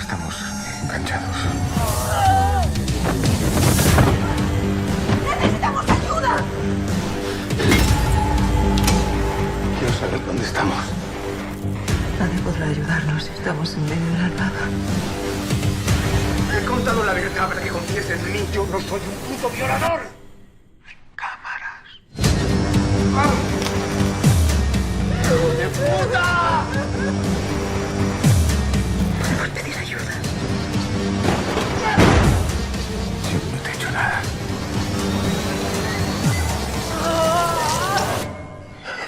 Estamos enganchados. ¡Necesitamos ayuda! Quiero saber dónde estamos. Nadie podrá ayudarnos. Estamos en medio de la nada. He contado la verdad para que confíes en mí. Yo no soy un puto violador. Cámaras. ¡Vamos! ¡Hijo de puta! Podemos pedir ayuda. Yo no te he hecho nada.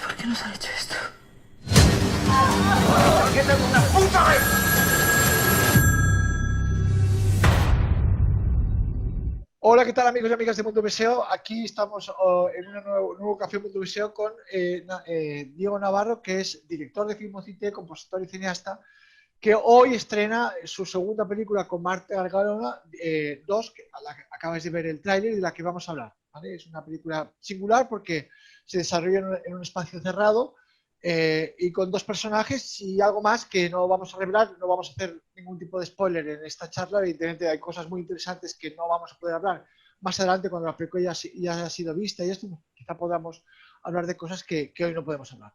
¿Por qué nos ha hecho esto? ¿Por qué tengo una puta vez? Hola, ¿qué tal amigos y amigas de Mundo Viseo? Aquí estamos en un nuevo Café Mundo Viseo con Diego Navarro, que es director de Filmocite, compositor y cineasta, que hoy estrena su segunda película con Marta Gargalona, 2, que acabáis de ver el tráiler y de la que vamos a hablar, ¿vale? Es una película singular porque se desarrolla en un espacio cerrado y con 2 personajes y algo más que no vamos a revelar. No vamos a hacer ningún tipo de spoiler en esta charla. Evidentemente hay cosas muy interesantes que no vamos a poder hablar más adelante cuando la película ya ha sido vista y esto, quizá podamos hablar de cosas que hoy no podemos hablar.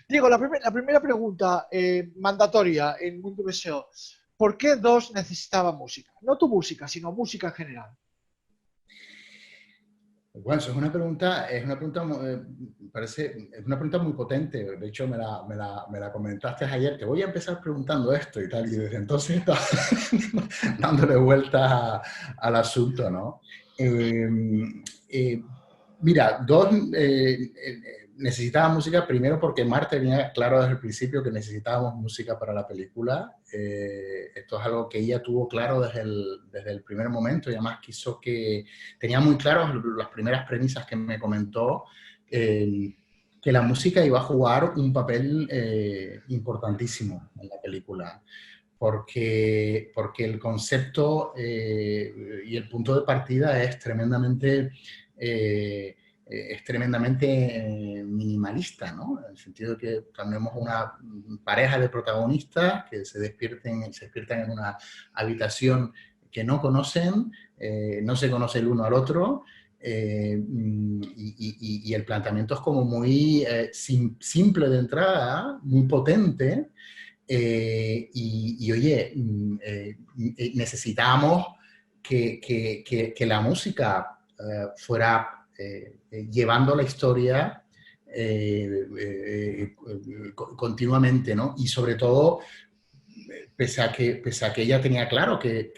Diego, la primera pregunta mandatoria en Mundo Viseo: ¿por qué 2 necesitaba música? No tu música, sino música en general. Bueno, eso es una pregunta es una pregunta muy potente. De hecho, me la comentaste ayer. Te voy a empezar preguntando esto y tal, y desde entonces estaba dándole vueltas al asunto, ¿no? Mira, 2 necesitaba música primero porque Marta tenía claro desde el principio que necesitábamos música para la película. Esto es algo que ella tuvo claro desde el primer momento y además tenía muy claro las primeras premisas que me comentó, que la música iba a jugar un papel importantísimo en la película. Porque el concepto y el punto de partida es tremendamente minimalista, ¿no? En el sentido de que tenemos una pareja de protagonistas que se despiertan en una habitación que no conocen, no se conoce el uno al otro, y el planteamiento es como muy simple de entrada, muy potente. Oye, necesitamos que la música fuera llevando la historia continuamente, ¿no? Y sobre todo, pese a que ella tenía claro que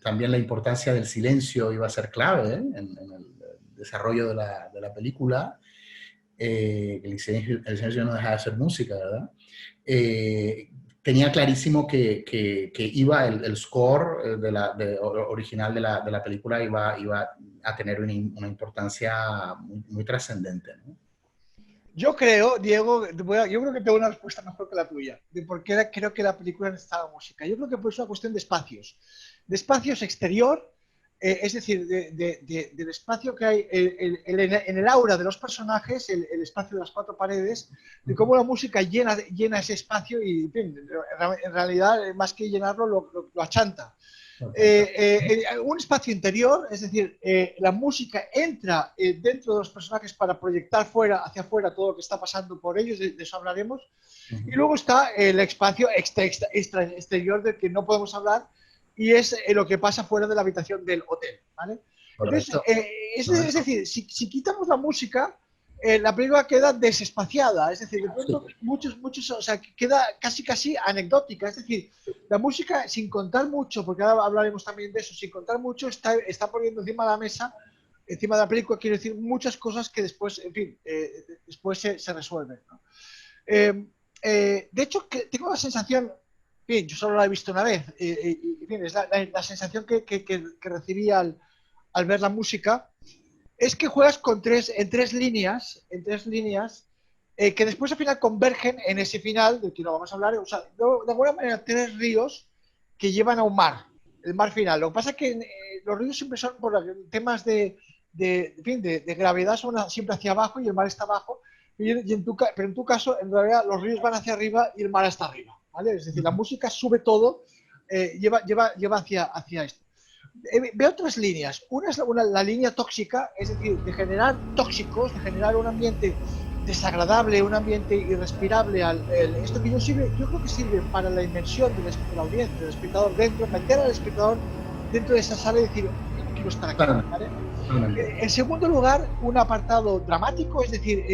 también la importancia del silencio iba a ser clave en el desarrollo de la película, el silencio no deja de ser música, ¿verdad? Tenía clarísimo que iba el score original de la película iba a tener una importancia muy trascendente, ¿no? Yo creo, Diego, yo creo que tengo una respuesta mejor que la tuya, de por qué creo que la película necesitaba música. Yo creo que es una cuestión de espacios exterior, es decir, del espacio que hay en el aura de los personajes, el espacio de las 4 paredes, de cómo la música llena ese espacio y, en fin, en realidad, más que llenarlo, lo achanta. Un espacio interior, es decir, la música entra dentro de los personajes para proyectar hacia afuera todo lo que está pasando por ellos, de eso hablaremos. Y luego está el espacio exterior del que no podemos hablar, y es lo que pasa fuera de la habitación del hotel, ¿vale? Entonces, es decir, si quitamos la música, la película queda desespaciada, es decir, de pronto o sea, queda casi anecdótica, es decir, la música, sin contar mucho, porque ahora hablaremos también de eso, sin contar mucho, está poniendo encima de la mesa, encima de la película, quiero decir, muchas cosas que después, en fin, después se resuelven, ¿no? De hecho, tengo la sensación, bien, yo solo la he visto una vez, bien, es la sensación que recibí al ver la música, es que juegas en tres líneas, que después al final convergen en ese final, del que no vamos a hablar, o sea, de alguna manera 3 ríos que llevan a un mar, el mar final. Lo que pasa es que los ríos siempre son por temas de gravedad, son siempre hacia abajo y el mar está abajo, pero en tu caso, en realidad, los ríos van hacia arriba y el mar está arriba, ¿vale? Es decir, la música sube todo lleva hacia esto. Veo otras líneas. Una es la línea tóxica, es decir, de generar tóxicos, de generar un ambiente desagradable, un ambiente irrespirable. Esto que yo creo que sirve para la inmersión de la audiencia, del espectador dentro, meter al espectador dentro de esa sala y decir, yo no quiero estar aquí. ¿Vale? En segundo lugar, un apartado dramático, es decir,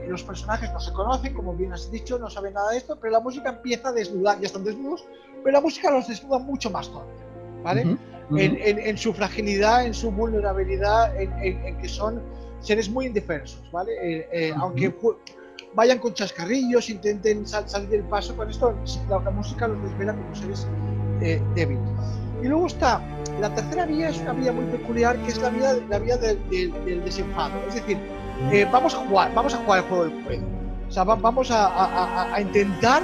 los personajes no se conocen, como bien has dicho, no saben nada de esto, pero la música empieza a desnudar, ya están desnudos, pero la música los desnuda mucho más todavía, ¿vale? En su fragilidad, en su vulnerabilidad, en que son seres muy indefensos, ¿vale? Aunque vayan con chascarrillos, intenten salir del paso, con esto la música los desvela como seres débiles. Y luego está la tercera vía, es una vía muy peculiar, que es la vía del desenfado. Es decir, vamos a jugar el juego del juego. O sea, vamos a intentar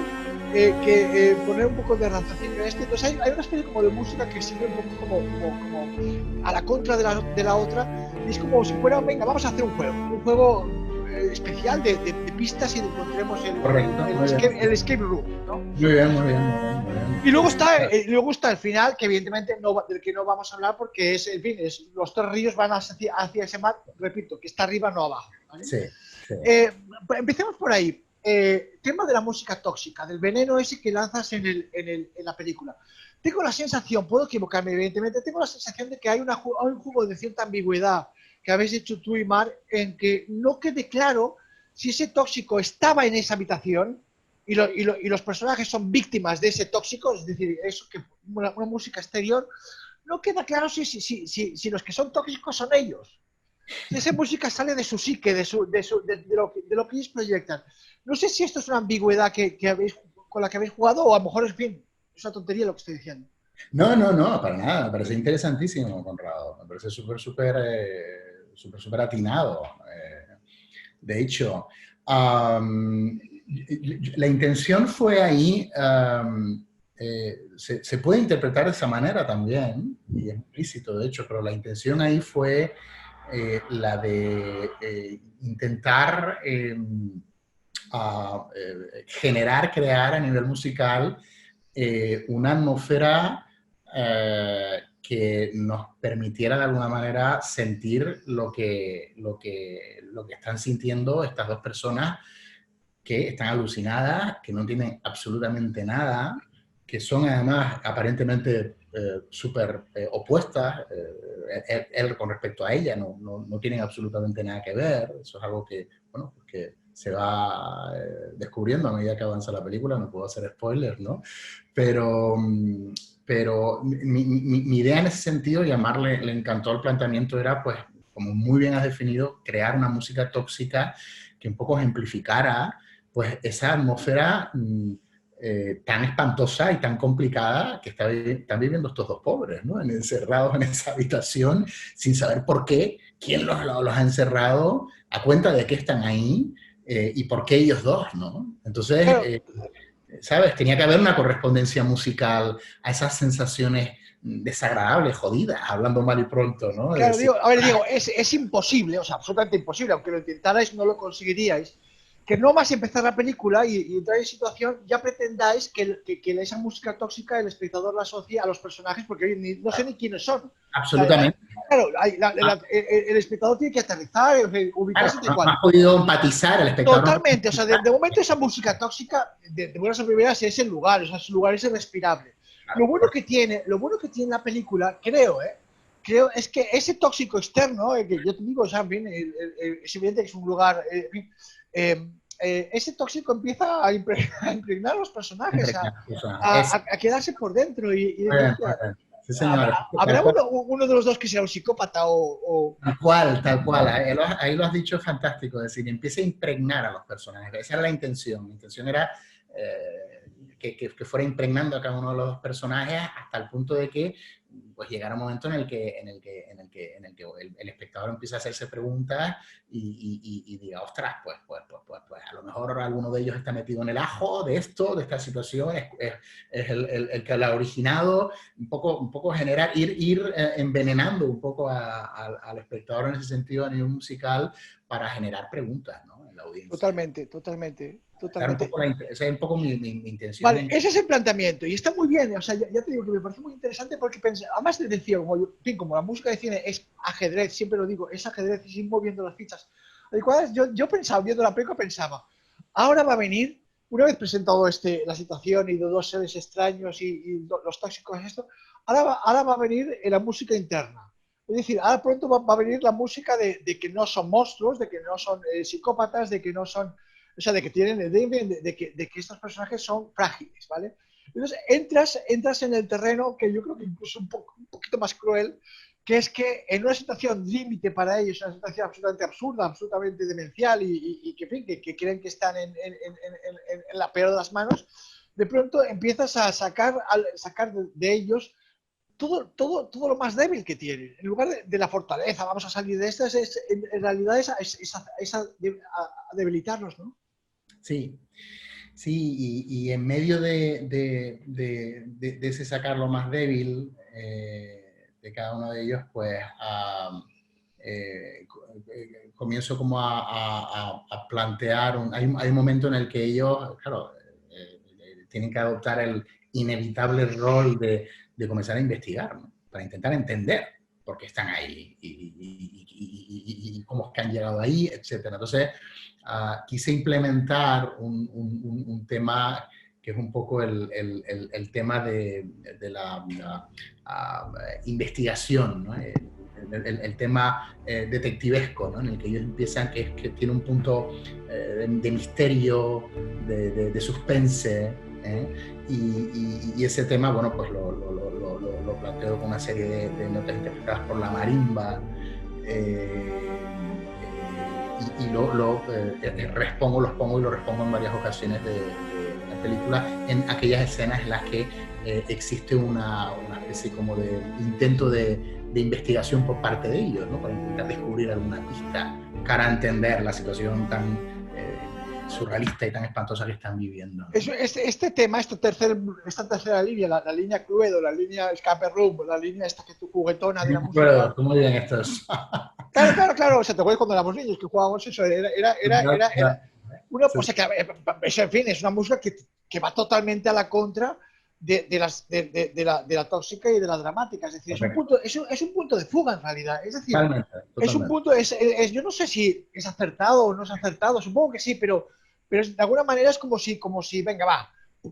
poner un poco de raciocinio en este. Entonces hay una especie como de música que sirve un poco como a la contra de la otra. Y es como si fuera, venga, vamos a hacer un juego especial de pistas y de encontremos el escape room, ¿no? Muy bien. Y luego está el final, que evidentemente del que no vamos a hablar porque es, en fin, los tres ríos van hacia ese mar, repito, que está arriba, no abajo, ¿vale? Sí. Empecemos por ahí. Tema de la música tóxica, del veneno ese que lanzas en la película. Tengo la sensación, puedo equivocarme evidentemente, tengo la sensación de que hay un juego de cierta ambigüedad que habéis hecho tú y Mar, en que no quede claro si ese tóxico estaba en esa habitación y los personajes son víctimas de ese tóxico, es decir, eso que una música exterior, no queda claro si los que son tóxicos son ellos. Si esa música sale de su psique, de lo que ellos proyectan. No sé si esto es una ambigüedad con la que habéis jugado o a lo mejor es bien, es una tontería lo que estoy diciendo. No, para nada. Me parece interesantísimo, Conrado. Me parece súper atinado. De hecho, la intención fue ahí, se puede interpretar de esa manera también, y es implícito de hecho, pero la intención ahí fue la de intentar crear a nivel musical una atmósfera que nos permitiera de alguna manera sentir lo que están sintiendo estas dos personas que están alucinadas, que no tienen absolutamente nada, que son además aparentemente súper opuestas. Él con respecto a ella no tienen absolutamente nada que ver. Eso es algo que, bueno, que se va descubriendo a medida que avanza la película. No puedo hacer spoilers, ¿no? Pero mi idea en ese sentido, y a Mar le encantó el planteamiento, era, pues, como muy bien has definido, crear una música tóxica que un poco ejemplificara, pues, esa atmósfera tan espantosa y tan complicada que están viviendo estos dos pobres, ¿no? Encerrados en esa habitación sin saber por qué, quién los ha encerrado, a cuenta de qué están ahí y por qué ellos dos, ¿no? Entonces, ¿sabes? Tenía que haber una correspondencia musical a esas sensaciones desagradables, jodidas, hablando mal y pronto, ¿no? Claro, digo, es imposible, o sea, absolutamente imposible, aunque lo intentarais, no lo conseguiríais, que no más empezar la película y entrar en situación, ya pretendáis que esa música tóxica el espectador la asocie a los personajes, porque no sé ni quiénes son. Absolutamente. Claro, el espectador tiene que aterrizar, ubicarse tal cual. No has podido empatizar el espectador. Totalmente, o sea, de momento esa música tóxica, de buenas a primeras, es el lugar, o sea, su lugar es irrespirable. Lo bueno que tiene la película, creo, es que ese tóxico externo, que yo te digo, o sea, es evidente que es un lugar, ese tóxico empieza a impregnar a los personajes, a quedarse por dentro. Sí, señor. ¿Habrá uno de los dos que sea un psicópata o...? Tal cual. Ahí lo has dicho fantástico. Es decir, empieza a impregnar a los personajes. Esa era la intención. La intención era que fuera impregnando a cada uno de los personajes hasta el punto de que pues llegara un momento en el que el espectador empieza a hacerse preguntas y diga, ostras, pues a lo mejor alguno de ellos está metido en el ajo de esta situación, es el que la ha originado, un poco generar, ir envenenando un poco al espectador en ese sentido a nivel musical para generar preguntas, ¿no? En la audiencia. Totalmente. totalmente. Esa es un poco mi intención. Vale, ese es el planteamiento y está muy bien. O sea, ya te digo que me parece muy interesante porque pensé, además te decía, como la música de cine es ajedrez, siempre lo digo, es ajedrez y ir moviendo las fichas. Yo pensaba, viendo la película, pensaba, ahora va a venir, una vez presentado la situación y de dos seres extraños y los tóxicos, esto, ahora va a venir la música interna. Es decir, ahora pronto va a venir la música de que no son monstruos, de que no son psicópatas, de que no son, o sea, de que tienen, de que estos personajes son frágiles, ¿vale? Entonces entras en el terreno que yo creo que incluso un poquito más cruel, que es que en una situación límite para ellos, una situación absolutamente absurda, absolutamente demencial y que, en fin, que creen que están en la peor de las manos, de pronto empiezas a sacar de ellos todo lo más débil que tienen. En lugar de la fortaleza, vamos a salir de estas, en realidad es a debilitarlos, ¿no? Sí, sí, y en medio de ese sacar lo más débil de cada uno de ellos, pues comienzo como a plantear, hay un momento en el que ellos, claro, tienen que adoptar el inevitable rol de comenzar a investigar, ¿no? Para intentar entender por qué están ahí y cómo es que han llegado ahí, etc. Entonces, quise implementar un tema que es un poco el tema de la investigación, ¿no? El tema detectivesco, ¿no? En el que ellos empiezan, que tiene un punto de misterio, de suspense, y ese tema, bueno, pues lo planteo con una serie de notas interpretadas por la marimba, y los pongo y lo respongo en varias ocasiones de la película, en aquellas escenas en las que existe una especie como de intento de investigación por parte de ellos, ¿no? Para intentar descubrir alguna pista para entender la situación tan surrealista y tan espantosa que están viviendo, ¿no? Este tema, esta tercera línea, la línea Cluedo, la línea Escape Room, la línea esta que tu juguetona de la música. ¿Cómo dirían estos? Claro. O sea, te acuerdas cuando éramos niños que jugábamos eso. Era una, o sea, que, en fin, es una música que va totalmente a la contra de la tóxica y de la dramática. Es decir, es un punto de fuga en realidad. Es decir, totalmente. Es un punto, yo no sé si es acertado o no es acertado, supongo que sí, pero de alguna manera es como si, venga,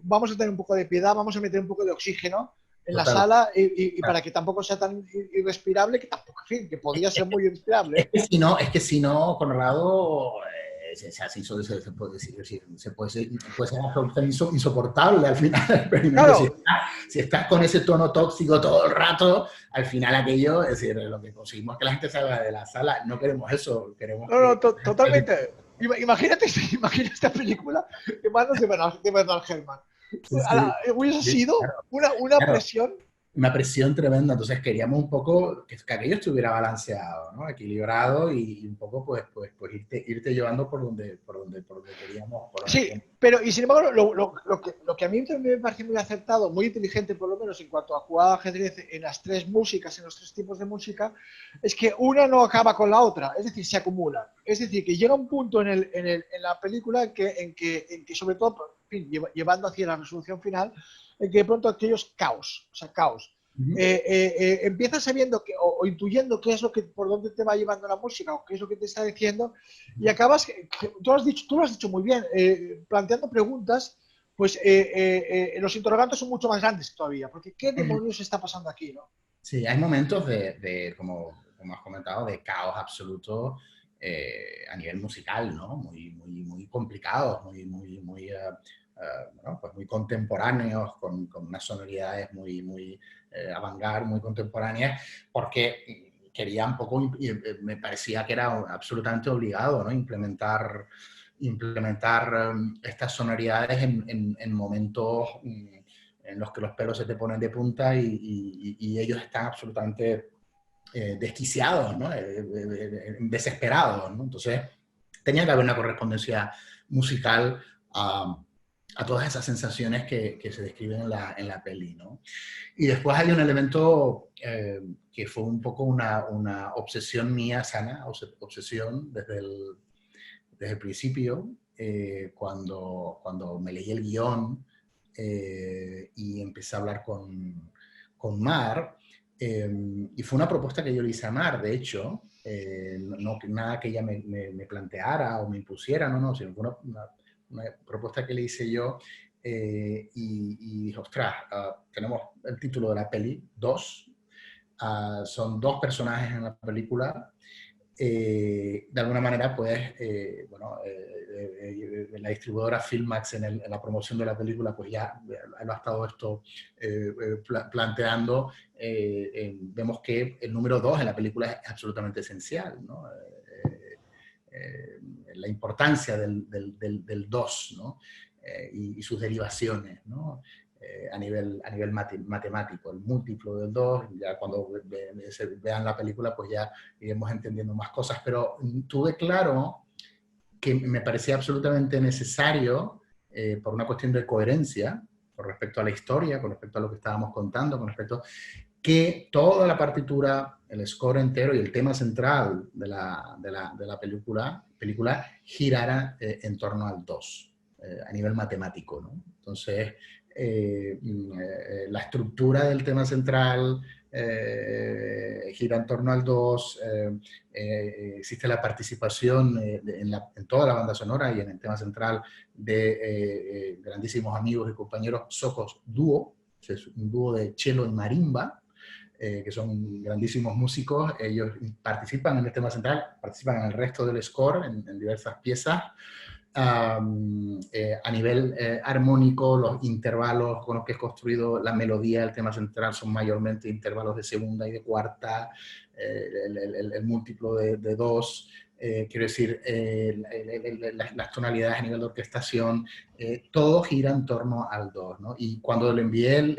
vamos a tener un poco de piedad, vamos a meter un poco de oxígeno en la sala y para que tampoco sea tan irrespirable, que tampoco, en fin, que podría ser muy irrespirable. Es que si no, Conrado, se puede ser insoportable al final del experimento. Claro. Si estás con ese tono tóxico todo el rato, al final aquello, es decir, lo que conseguimos es que la gente salga de la sala. No queremos eso, queremos... Totalmente. Imagínate esta película en manos de Bernard Herrmann. Sí. Hubiese sido una presión. Una presión tremenda. Entonces queríamos un poco que aquello estuviera balanceado, ¿no? Equilibrado y un poco pues irte llevando por donde queríamos. Sí, pero y sin embargo lo que a mí me parece muy acertado, muy inteligente por lo menos en cuanto a jugar ajedrez en las tres músicas, en los tres tipos de música, es que una no acaba con la otra, es decir, se acumulan. Es decir, que llega un punto en la película en que sobre todo, en fin, llevando hacia la resolución final, en que de pronto aquello es caos, o sea, caos. Empiezas sabiendo o intuyendo qué es por dónde te va llevando la música o qué es lo que te está diciendo y acabas, tú lo has dicho muy bien, planteando preguntas, pues los interrogantes son mucho más grandes todavía, porque ¿qué demonios está pasando aquí, no? Sí, hay momentos como has comentado, de caos absoluto a nivel musical, ¿no? Muy complicados, muy pues muy contemporáneos, con unas sonoridades muy avant-garde, muy contemporáneas, porque quería un poco, me parecía que era absolutamente obligado, ¿no? Implementar estas sonoridades en momentos en los que los pelos se te ponen de punta y ellos están absolutamente desquiciados, ¿no? Desesperados, ¿no? Entonces tenía que haber una correspondencia musical a todas esas sensaciones que se describen en la peli, ¿no? Y después hay un elemento que fue un poco una obsesión mía sana, obsesión desde el principio, cuando me leí el guión y empecé a hablar con Mar, y fue una propuesta que yo le hice a Mar, de hecho, no nada que ella me planteara o me impusiera, no, sino fue una propuesta que le hice yo, y dije, ostras, tenemos el título de la peli, Dos, son dos personajes en la película. De alguna manera, pues, la distribuidora Filmax en la promoción de la película, pues ya lo ha estado esto planteando. Vemos que el número 2 en la película es absolutamente esencial, ¿no? La importancia del 2, ¿no? Y sus derivaciones, ¿no? A nivel matemático, el múltiplo del 2, ya cuando vean la película pues ya iremos entendiendo más cosas, pero tuve claro que me parecía absolutamente necesario, por una cuestión de coherencia, con respecto a la historia, con respecto a lo que estábamos contando, con respecto que toda la partitura, el score entero y el tema central de la película girara en torno al 2, a nivel matemático, ¿no? Entonces, la estructura del tema central gira en torno al 2, existe la participación en toda la banda sonora y en el tema central de grandísimos amigos y compañeros Socos Dúo, que es un dúo de cello y marimba, que son grandísimos músicos. Ellos participan en el tema central, participan en el resto del score, en diversas piezas. A nivel armónico, los intervalos con los que es construido la melodía del tema central son mayormente intervalos de segunda y de cuarta, el múltiplo de 2, quiero decir, las tonalidades a nivel de orquestación, todo gira en torno al 2, ¿no? Y cuando le envié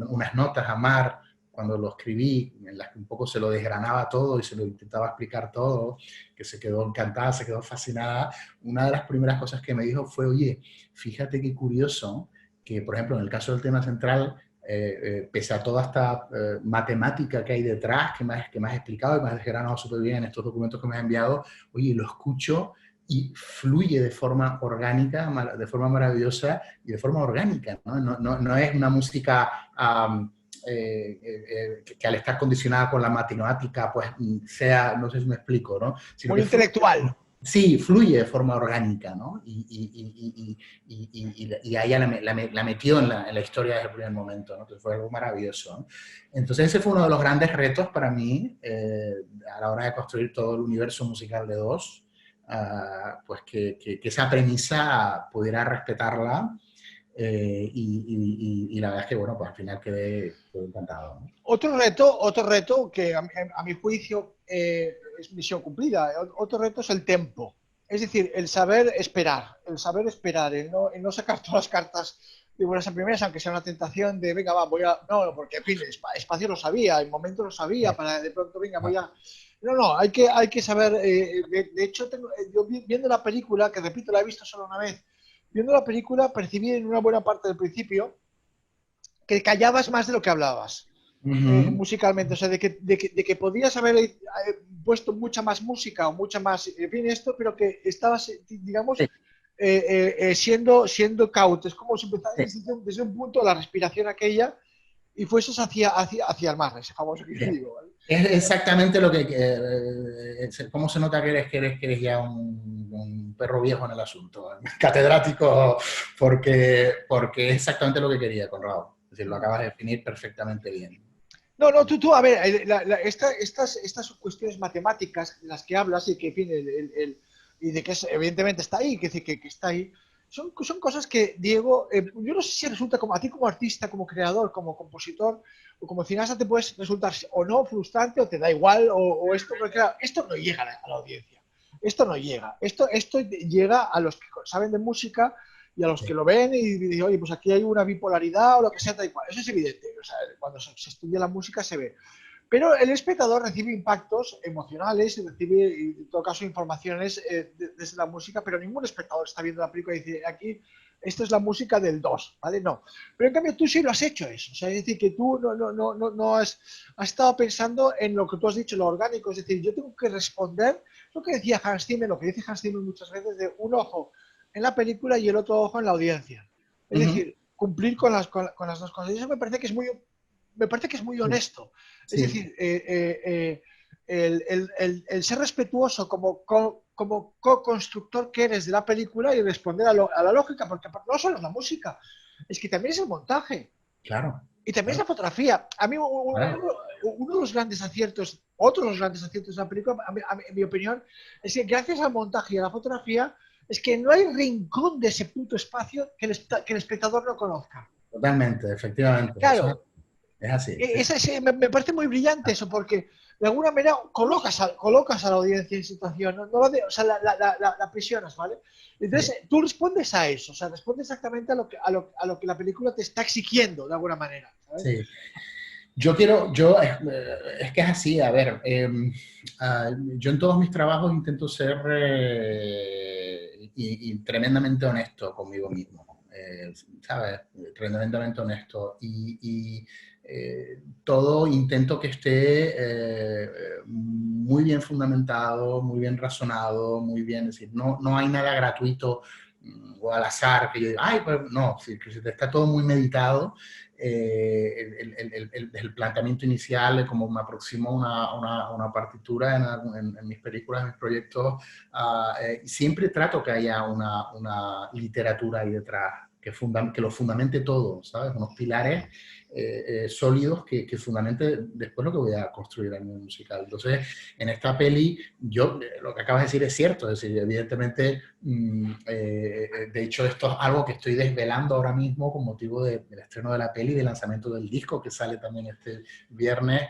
unas notas a Mar, cuando lo escribí, en las que un poco se lo desgranaba todo y se lo intentaba explicar todo, que se quedó encantada, se quedó fascinada, una de las primeras cosas que me dijo fue, oye, fíjate qué curioso que, por ejemplo, en el caso del tema central, pese a toda esta matemática que hay detrás, que me has explicado y me has desgranado súper bien en estos documentos que me has enviado, oye, lo escucho y fluye de forma orgánica, de forma maravillosa y de forma orgánica, ¿no? No es una música que al estar condicionada con la matemática, pues sea, no sé si me explico, ¿no? Sino muy intelectual. Sí, fluye de forma orgánica, ¿no? Y a ella la metió en la historia desde el primer momento, ¿no? Entonces fue algo maravilloso, ¿no? Entonces ese fue uno de los grandes retos para mí a la hora de construir todo el universo musical de Dos, pues que esa premisa pudiera respetarla. Y la verdad es que, bueno, pues al final quedé encantado, ¿no? Otro reto que a mi juicio es misión cumplida. Otro reto es el tempo. Es decir, el saber esperar, el no sacar todas las cartas de buenas a primeras, aunque sea una tentación de, venga, va, no, porque en fin, espacio lo sabía, el momento lo sabía, para de pronto, venga, voy a... No, hay que saber, de hecho, yo viendo la película, que repito, la he visto solo una vez, viendo la película percibí en una buena parte del principio que callabas más de lo que hablabas. Musicalmente, o sea, de que podías haber puesto mucha más música o mucha más, en fin, esto, pero que estabas, digamos, siendo cauto. Es como si empezaras desde un punto, la respiración aquella, y fueses hacia el mar, ese famoso que yo digo, ¿vale? Es exactamente lo que... ¿Cómo se nota que eres ya un perro viejo en el asunto? Catedrático, porque es exactamente lo que quería, Conrado. Es decir, lo acabas de definir perfectamente bien. No, tú, a ver, estas cuestiones matemáticas de las que hablas y que, en fin, y de que evidentemente está ahí, que está ahí, son cosas que, Diego, yo no sé si resulta como a ti como artista, como creador, como compositor o como cineasta te puedes resultar o no frustrante o te da igual o esto, porque claro, esto no llega a la audiencia, esto no llega, esto llega a los que saben de música y a los que lo ven y dicen, oye, pues aquí hay una bipolaridad o lo que sea, tal y cual. Eso es evidente, o sea, cuando se estudia la música se ve. Pero el espectador recibe impactos emocionales y recibe, en todo caso, informaciones desde la música, pero ningún espectador está viendo la película y dice, aquí, esto es la música del 2, ¿vale? No. Pero en cambio tú sí lo has hecho eso, o sea, es decir, que tú no has estado pensando en lo que tú has dicho, lo orgánico, es decir, yo tengo que responder, lo que decía Hans Zimmer, lo que dice Hans Zimmer muchas veces, de un ojo en la película y el otro ojo en la audiencia. Es decir, cumplir con las dos cosas. Y eso me parece que es muy honesto. Sí. Es decir, el ser respetuoso como co-constructor que eres de la película y responder a la lógica, porque no solo es la música, es que también es el montaje. Claro. Y también es la fotografía. A mí uno de los grandes aciertos, otro de los grandes aciertos de la película, en mi opinión, es que gracias al montaje y a la fotografía, es que no hay rincón de ese puto espacio que el espectador no conozca. Totalmente, efectivamente. Claro. Eso es así. Me parece muy brillante eso, porque de alguna manera colocas a la audiencia en situación, o sea, la aprisionas, ¿vale? Entonces, tú respondes a eso, o sea, respondes exactamente a lo que la película te está exigiendo, de alguna manera, ¿sabes? Sí. Es que es así, a ver, yo en todos mis trabajos intento ser y tremendamente honesto conmigo mismo, ¿sabes? Tremendamente honesto y todo intento que esté muy bien fundamentado, muy bien razonado, muy bien, es decir, no hay nada gratuito o al azar que yo diga, ay, pues no, sí, que está todo muy meditado. El planteamiento inicial, como me aproximo a una partitura en mis películas, en mis proyectos, siempre trato que haya una literatura ahí detrás, que lo fundamente todo, ¿sabes? Unos pilares sólidos que fundamente después lo que voy a construir a nivel musical. Entonces, en esta peli, lo que acabas de decir es cierto, es decir, evidentemente, de hecho, esto es algo que estoy desvelando ahora mismo con motivo del estreno de la peli y del lanzamiento del disco que sale también este viernes,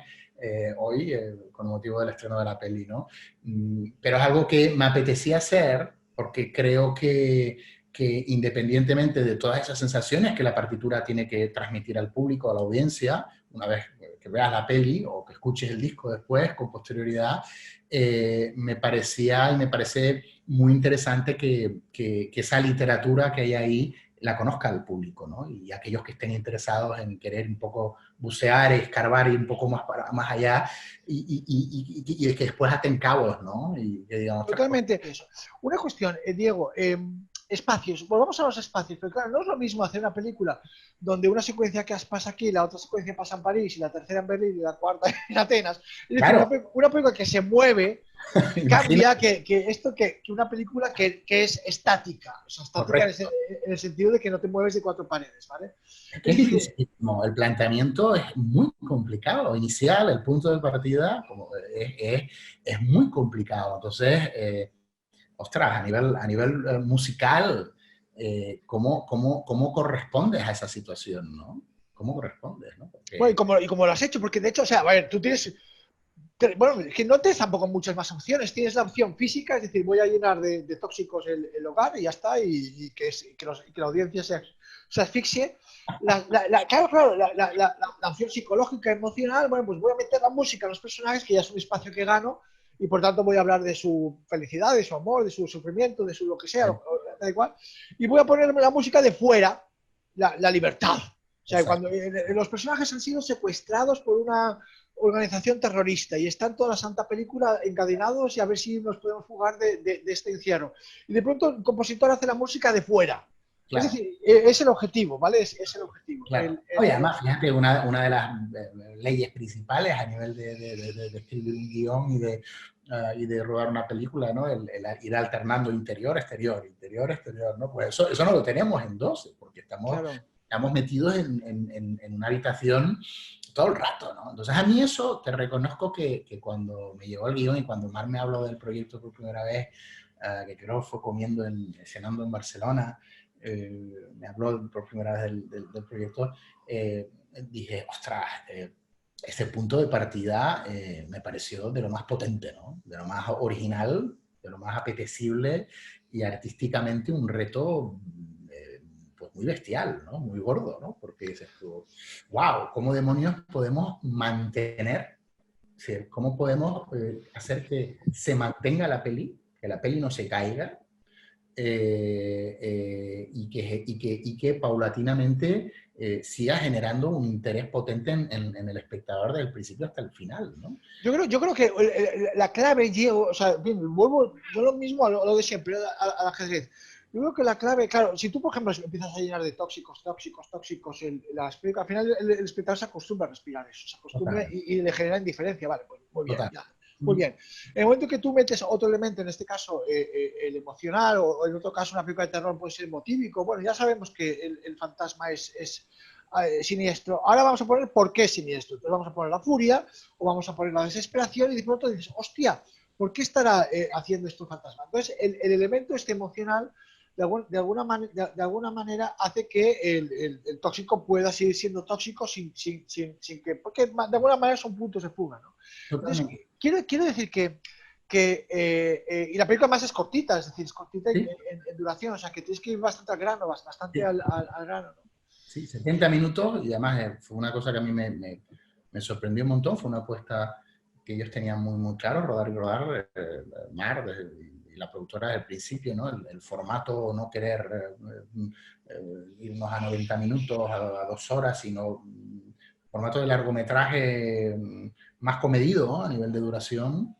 hoy, con motivo del estreno de la peli, ¿no? Pero es algo que me apetecía hacer porque creo que independientemente de todas esas sensaciones que la partitura tiene que transmitir al público, a la audiencia, una vez que veas la peli o que escuches el disco después, con posterioridad, me parecía y me parece muy interesante que esa literatura que hay ahí la conozca el público, ¿no? Y aquellos que estén interesados en querer un poco bucear, escarbar y un poco más allá y que después aten cabos, ¿no? Y que digamos, totalmente eso. Una cuestión, Diego, espacios, volvamos a los espacios, pero claro, no es lo mismo hacer una película donde una secuencia que pasa aquí, la otra secuencia pasa en París y la tercera en Berlín y la cuarta en Atenas. Es decir, una película que se mueve cambia que una película que es estática, o sea, estática en el sentido de que no te mueves de cuatro paredes, ¿vale? Es difícil, el planteamiento es muy complicado, inicial, el punto de partida es muy complicado, entonces, ostras, a nivel musical, ¿cómo correspondes a esa situación, ¿no? ¿Cómo correspondes, no? Porque... Bueno, y como lo has hecho, porque de hecho, o sea, a ver, tú tienes... Bueno, es que no tienes tampoco muchas más opciones. Tienes la opción física, es decir, voy a llenar de tóxicos el hogar y ya está, y que la audiencia se asfixie. Claro, la opción psicológica, emocional, bueno, pues voy a meter la música a los personajes, que ya es un espacio que gano, y por tanto voy a hablar de su felicidad, de su amor, de su sufrimiento, de su lo que sea, da igual. Y voy a poner la música de fuera, la libertad. O sea, cuando los personajes han sido secuestrados por una organización terrorista y están toda la santa película encadenados y a ver si nos podemos fugar de este encierro. Y de pronto el compositor hace la música de fuera. Claro. Es decir, es el objetivo, ¿vale? Es el objetivo. Claro. Oye, además, fíjate, una de las leyes principales a nivel de escribir un guión y de rodar una película, ¿no? El ir alternando interior, exterior, ¿no? Pues eso no lo tenemos en 12, porque estamos metidos en una habitación todo el rato, ¿no? Entonces, a mí eso, te reconozco que cuando me llegó el guión y cuando Mar me habló del proyecto por primera vez, que creo fue cenando en Barcelona, me habló por primera vez del proyecto, dije, ostras, este punto de partida me pareció de lo más potente, ¿no? De lo más original, de lo más apetecible y artísticamente un reto pues muy bestial, ¿no? Muy gordo, ¿no? Porque dices tú, wow, ¿cómo demonios podemos mantener, cómo podemos hacer que se mantenga la peli, que la peli no se caiga, y que paulatinamente siga generando un interés potente en el espectador desde el principio hasta el final, ¿no? Yo creo que la clave, Diego, o sea, bien, vuelvo yo lo mismo a lo de siempre, al ajedrez. Yo creo que la clave, claro, si tú, por ejemplo, empiezas a llenar de tóxicos, las películas, al final el espectador se acostumbra a respirar eso, se acostumbra Total, y le genera indiferencia, vale, pues muy bien, total. ya, muy bien. En el momento que tú metes otro elemento, en este caso el emocional, o en otro caso una película de terror puede ser emotívico, bueno, ya sabemos que el fantasma es siniestro. Ahora vamos a poner por qué siniestro. Entonces vamos a poner la furia o vamos a poner la desesperación y de pronto dices, hostia, ¿por qué estará haciendo esto un fantasma? Entonces el elemento este emocional de alguna manera hace que el tóxico pueda seguir siendo tóxico sin que, porque de alguna manera son puntos de fuga, ¿no? Entonces, Totalmente. quiero decir y la película más es cortita, es decir, es cortita Sí, en duración, o sea que tienes que ir bastante al grano, bastante sí. al grano, ¿no? Sí, 70 minutos y además fue una cosa que a mí me sorprendió un montón, fue una apuesta que ellos tenían muy claro, rodar y rodar, Mar y la productora desde el principio, ¿no? El formato, no querer irnos a 90 minutos, a 2 horas, sino formato de largometraje más comedido, ¿no? A nivel de duración.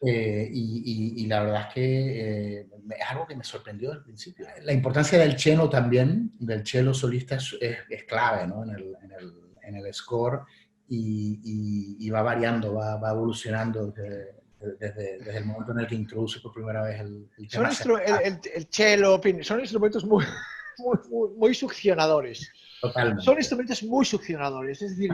Y la verdad es que es algo que me sorprendió desde el principio. La importancia del cello también, del cello solista, es clave, ¿no? En el score y va variando, va evolucionando desde el momento en el que introduce por primera vez el Son tema central. el cello, son instrumentos muy succionadores. Son Totalmente. instrumentos muy succionadores. Es decir,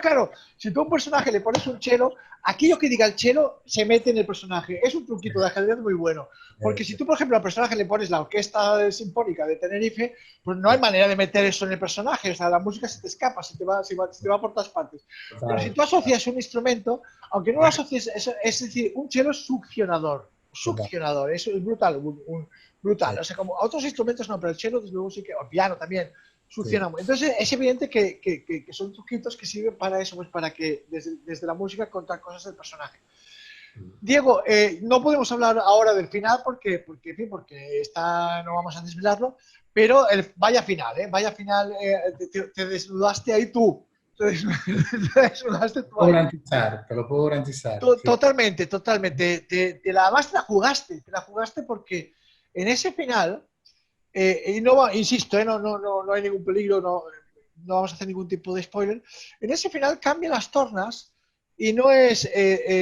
claro, si tú a un personaje le pones un cello, aquello que diga el cello se mete en el personaje. Es un truquito de ajedrez muy bueno. Porque si tú, por ejemplo, al personaje le pones la orquesta sinfónica de Tenerife, pues no hay manera de meter eso en el personaje. O sea, la música se te escapa, se te va por todas partes. Pero si Total, tú asocias un instrumento, aunque no lo asocies, es decir, un cello es succionador. total. Succionador, eso es brutal, brutal. Sí, O sea, como otros instrumentos no, pero el cello, desde luego, sí que, o el piano también sí. funciona. Entonces, es evidente que son truquitos que sirven para eso, pues para que desde la música contar cosas del personaje. Diego, no podemos hablar ahora del final en fin, porque no vamos a desvelarlo, pero vaya final, vaya final, te desnudaste ahí tú. Te desnudaste tú Puedo ahí. garantizar, te lo puedo garantizar. Sí. Totalmente, totalmente. Además te la jugaste porque en ese final, y no insisto, no hay ningún peligro, no vamos a hacer ningún tipo de spoiler. En ese final cambian las tornas y no es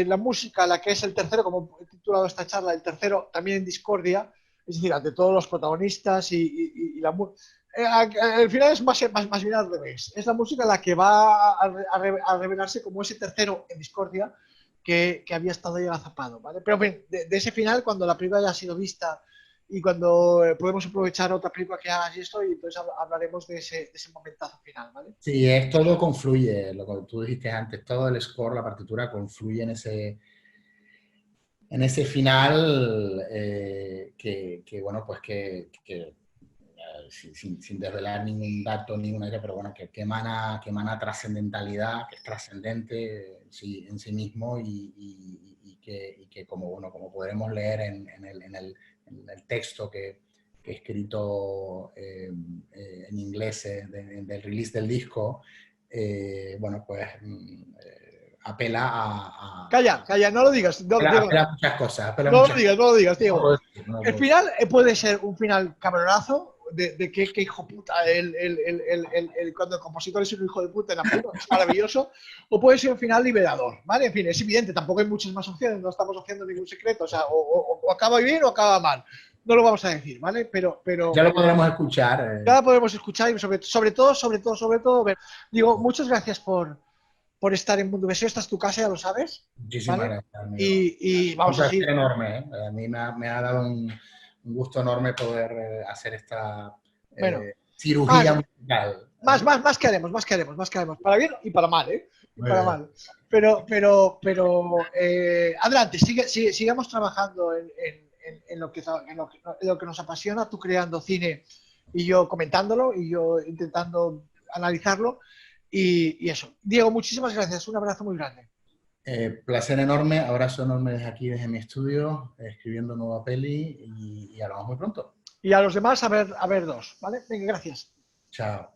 la música la que es el tercero, como he titulado esta charla, el tercero también en discordia, es decir, ante todos los protagonistas y la música. Al final es más bien al revés. Es la música la que va a revelarse como ese tercero en discordia que había estado ya agazapado, ¿vale? Pero bien, de ese final, cuando la película ya ha sido vista y cuando podemos aprovechar otra película que hagas y esto, y entonces hablaremos de ese momentazo final, ¿vale? Sí, todo confluye, lo que tú dijiste antes, todo el score, la partitura confluye en ese final bueno, pues sin desvelar ningún dato, ninguna idea, pero bueno, que emana trascendentalidad, que es trascendente en sí mismo y que como podremos leer en el texto que he escrito en inglés del release del disco, bueno, pues apela Calla, calla, no lo digas, Diego, apela a muchas cosas, apela a no lo muchas digas, no lo digas, no Diego. puedo decir, no El puedo decir. final puede ser un final cabronazo, de que hijo puta, cuando el compositor es un hijo de puta en la película, es maravilloso, o puede ser un final liberador, ¿vale? En fin, es evidente, tampoco hay muchas más opciones, no estamos haciendo ningún secreto, o sea, o acaba bien o acaba mal, no lo vamos a decir, ¿vale? Pero Ya lo podremos escuchar. ya la podemos escuchar y sobre todo, ver. Digo, muchas gracias por estar en Mundo Beseo, esta es tu casa, ya lo sabes, Muchísimas ¿vale? gracias, amigo. Y Un vamos a placer seguir. enorme, ¿eh? A mí me ha dado un gusto enorme poder hacer esta Bueno, cirugía más, musical. más que haremos, para bien y para mal, ¿eh? Y Muy para bien. mal. Pero adelante, sigamos trabajando en lo que nos apasiona, tú creando cine y yo comentándolo y yo intentando analizarlo y eso. Diego, muchísimas gracias, un abrazo muy grande. Placer enorme, abrazo enorme desde aquí, desde mi estudio, escribiendo nueva peli y hablamos muy pronto. Y a los demás, a ver dos, ¿vale? Venga, gracias. Chao.